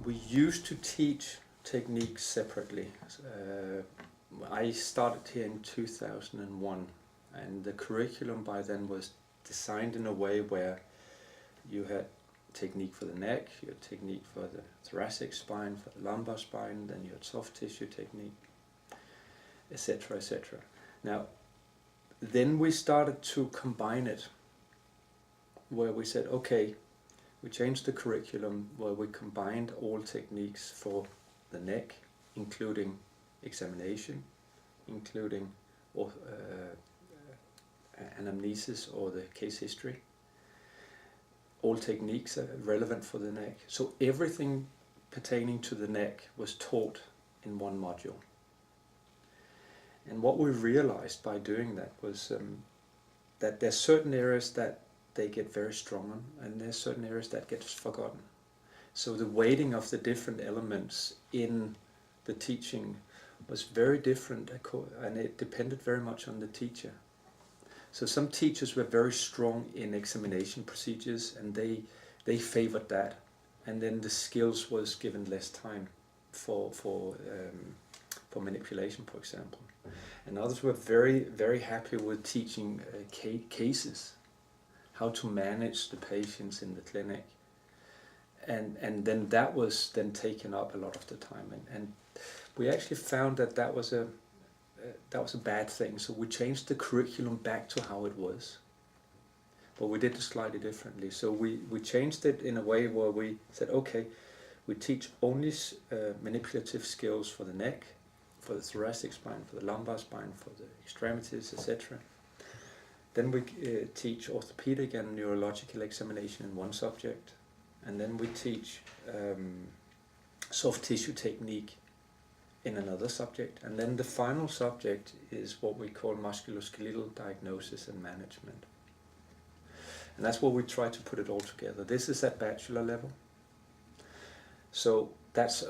we used to teach techniques separately. I started here in 2001, and the curriculum by then was designed in a way where you had technique for the neck, you had technique for the thoracic spine, for the lumbar spine, then you had soft tissue technique, etc., etc. Now, then we started to combine it, where we said, okay, we changed the curriculum where we combined all techniques for the neck, including examination, including anamnesis or the case history. All techniques are relevant for the neck. So everything pertaining to the neck was taught in one module. And what we realized by doing that was that there's certain areas that they get very strong on, and there's certain areas that get forgotten. So the weighting of the different elements in the teaching was very different, and it depended very much on the teacher. So some teachers were very strong in examination procedures, and they favored that, and then the skills was given less time for manipulation, for example. And others were very, very happy with teaching cases, how to manage the patients in the clinic, and then that was then taken up a lot of the time, and we actually found that was a bad thing. So we changed the curriculum back to how it was, but we did it slightly differently. So we changed it in a way where we said, okay, we teach only manipulative skills for the neck, for the thoracic spine, for the lumbar spine, for the extremities, etc. Then we teach orthopedic and neurological examination in one subject, and then we teach soft tissue technique in another subject, and then the final subject is what we call musculoskeletal diagnosis and management. And that's where we try to put it all together. This is at bachelor level. So that's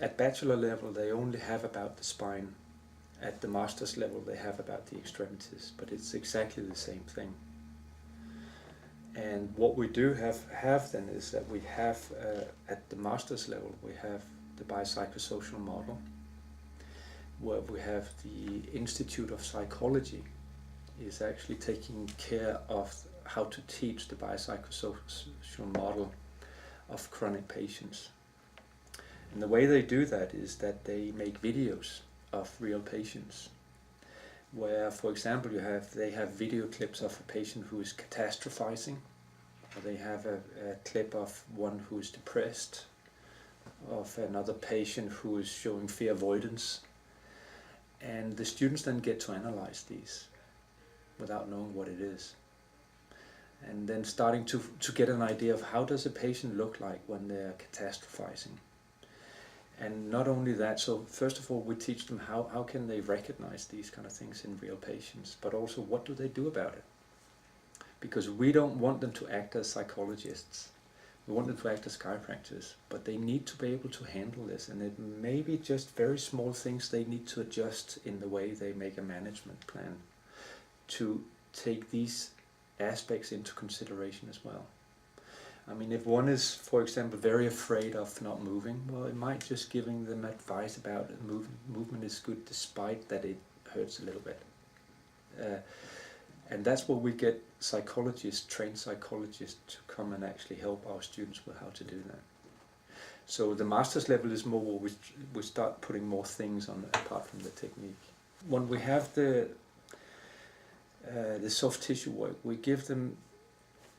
at bachelor level they only have about the spine. At the master's level they have about the extremities, but it's exactly the same thing. And what we do have then is that we have at the master's level we have the biopsychosocial model, where we have the Institute of Psychology is actually taking care of how to teach the biopsychosocial model of chronic patients. And the way they do that is that they make videos of real patients, where, for example, they have video clips of a patient who is catastrophizing, or they have a clip of one who is depressed, of another patient who is showing fear avoidance. And the students then get to analyze these without knowing what it is. And then starting to get an idea of how does a patient look like when they're catastrophizing. And not only that, so first of all we teach them how can they recognize these kind of things in real patients, but also what do they do about it. Because we don't want them to act as psychologists. We want them to act as chiropractors, but they need to be able to handle this, and it may be just very small things they need to adjust in the way they make a management plan to take these aspects into consideration as well. I mean, if one is, for example, very afraid of not moving, well, it might just giving them advice about movement is good despite that it hurts a little bit. And that's where we get psychologists, trained psychologists, to come and actually help our students with how to do that. So the master's level is more where we start putting more things on apart from the technique. When we have the soft tissue work, we give them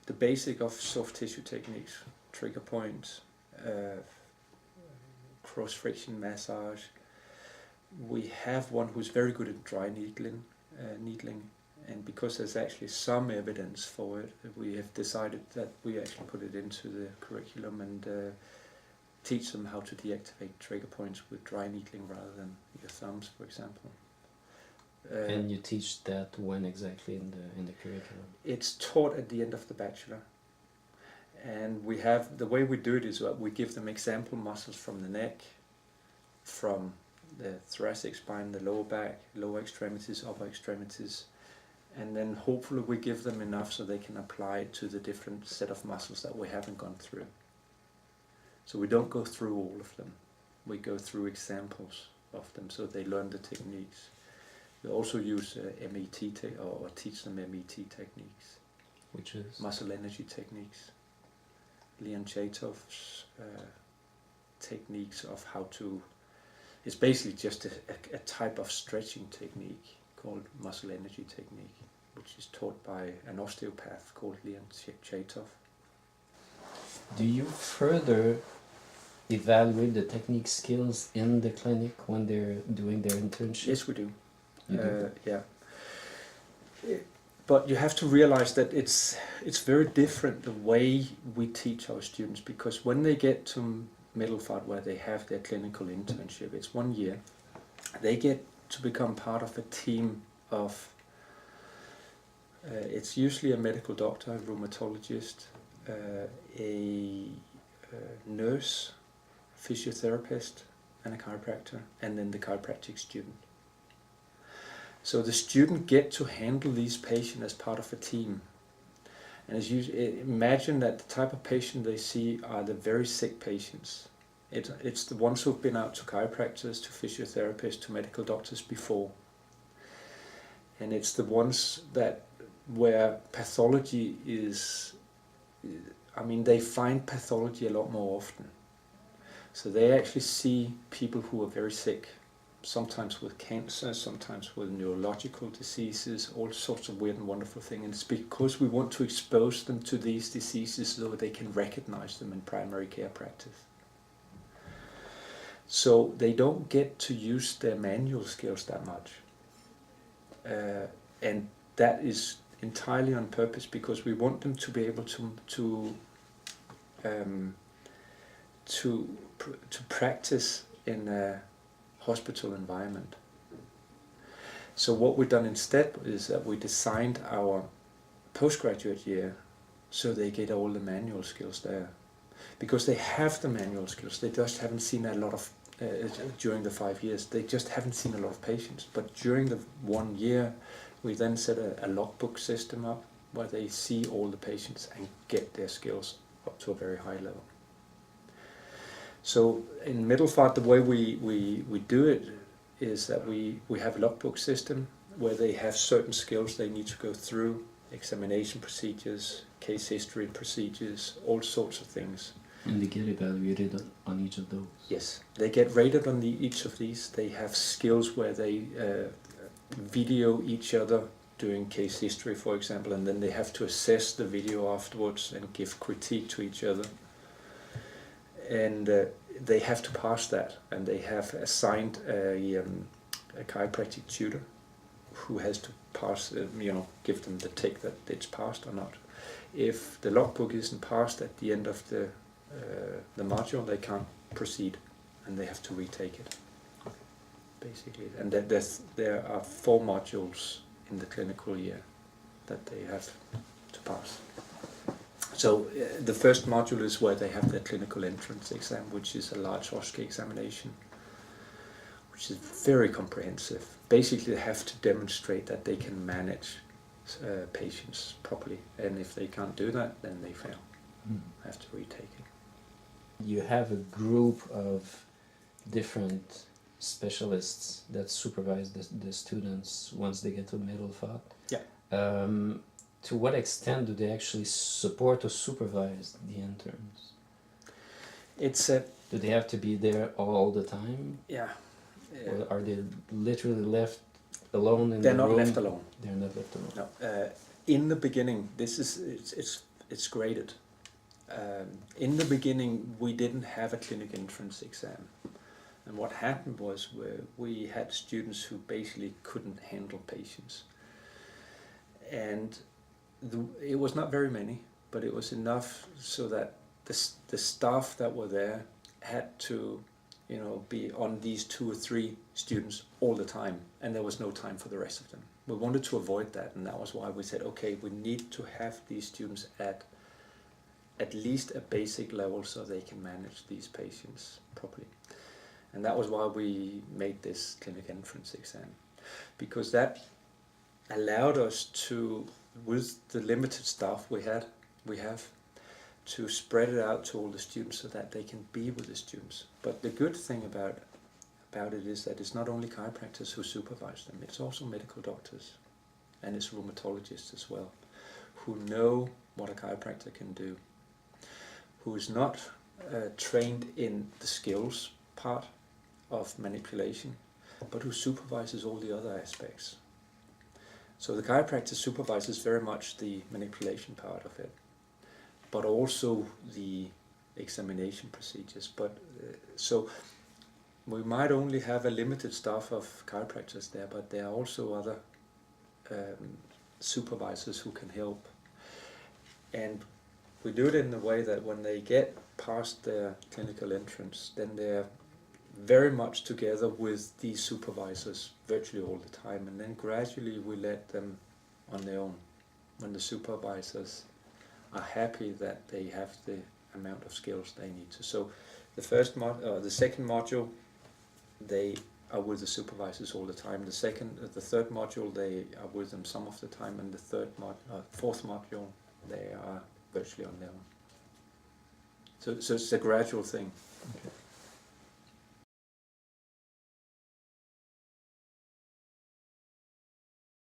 the basic of soft tissue techniques, trigger points, cross friction massage. We have one who's very good at dry needling, and because there's actually some evidence for it, we have decided that we actually put it into the curriculum and teach them how to deactivate trigger points with dry needling rather than your thumbs, for example. And you teach that when exactly in the curriculum? It's taught at the end of the bachelor, and we have, the way we do it is that we give them example muscles from the neck, from the thoracic spine, the lower back, lower extremities, upper extremities, and then hopefully we give them enough so they can apply it to the different set of muscles that we haven't gone through. So we don't go through all of them. We go through examples of them so they learn the techniques. We also use MET or teach them MET techniques. Which is? Muscle energy techniques. Leon Chaitov's techniques of how to... It's basically just a type of stretching technique called muscle energy technique, which is taught by an osteopath called Leon Chaitov. Do you further evaluate the technique skills in the clinic when they're doing their internship? Yes, we do. You do? Yeah. But you have to realize that it's very different the way we teach our students, because when they get to Middelfart, where they have their clinical internship, it's 1 year, they get to become part of a team of, it's usually a medical doctor, a rheumatologist, a nurse, physiotherapist, and a chiropractor, and then the chiropractic student. So the student get to handle these patients as part of a team. And as you imagine that the type of patient they see are the very sick patients. It's the ones who've been out to chiropractors, to physiotherapists, to medical doctors before. And it's the ones that where pathology is, I mean, they find pathology a lot more often. So they actually see people who are very sick, sometimes with cancer, sometimes with neurological diseases, all sorts of weird and wonderful things. And it's because we want to expose them to these diseases so they can recognize them in primary care practice. So they don't get to use their manual skills that much. And that is entirely on purpose, because we want them to be able to practice in a hospital environment. So what we've done instead is that we designed our postgraduate year so they get all the manual skills there, because they have the manual skills. They just haven't seen a lot of during the 5 years. They just haven't seen a lot of patients. But during the 1 year, we then set a logbook system up where they see all the patients and get their skills up to a very high level. So in Middelfart, the way we do it is that we have a logbook system where they have certain skills they need to go through, examination procedures, case history procedures, all sorts of things. And they get evaluated on each of those? Yes, they get rated on each of these. They have skills where they video each other doing case history, for example, and then they have to assess the video afterwards and give critique to each other. And they have to pass that, and they have assigned a chiropractic tutor who has to pass, give them the tick that it's passed or not. If the logbook isn't passed at the end of the module, they can't proceed, and they have to retake it, basically. And there are 4 modules in the clinical year that they have to pass. So the first module is where they have their clinical entrance exam, which is a large OSCE examination, which is very comprehensive. Basically, they have to demonstrate that they can manage patients properly, and if they can't do that, then they fail. Have to retake it. You have a group of different specialists that supervise the students once they get to Middelfart. Yeah. To what extent do they actually support or supervise the interns? Do they have to be there all the time? Yeah. Or are they literally left alone in the room? They're not left alone. They're not left alone. No. In the beginning, it's graded. In the beginning, we didn't have a clinic entrance exam. And what happened was we had students who basically couldn't handle patients. And it was not very many, but it was enough so that the staff that were there had to, be on these 2 or 3 students all the time, and there was no time for the rest of them. We wanted to avoid that, and that was why we said, okay, we need to have these students at least a basic level so they can manage these patients properly. And that was why we made this clinic entrance exam, because that allowed us to, with the limited staff we have, to spread it out to all the students so that they can be with the students. But the good thing about it is that it's not only chiropractors who supervise them, it's also medical doctors and it's rheumatologists as well, who know what a chiropractor can do, who is not trained in the skills part of manipulation, but who supervises all the other aspects. So the chiropractor supervises very much the manipulation part of it, but also the examination procedures. But so we might only have a limited staff of chiropractors there, but there are also other supervisors who can help. And we do it in a way that when they get past their clinical entrance, then they're very much together with these supervisors virtually all the time, and then gradually we let them on their own when the supervisors are happy that they have the amount of skills they need to. So the second module, they are with the supervisors all the time. The third module, they are with them some of the time, and the fourth module, they are virtually on their own. So it's a gradual thing. Okay.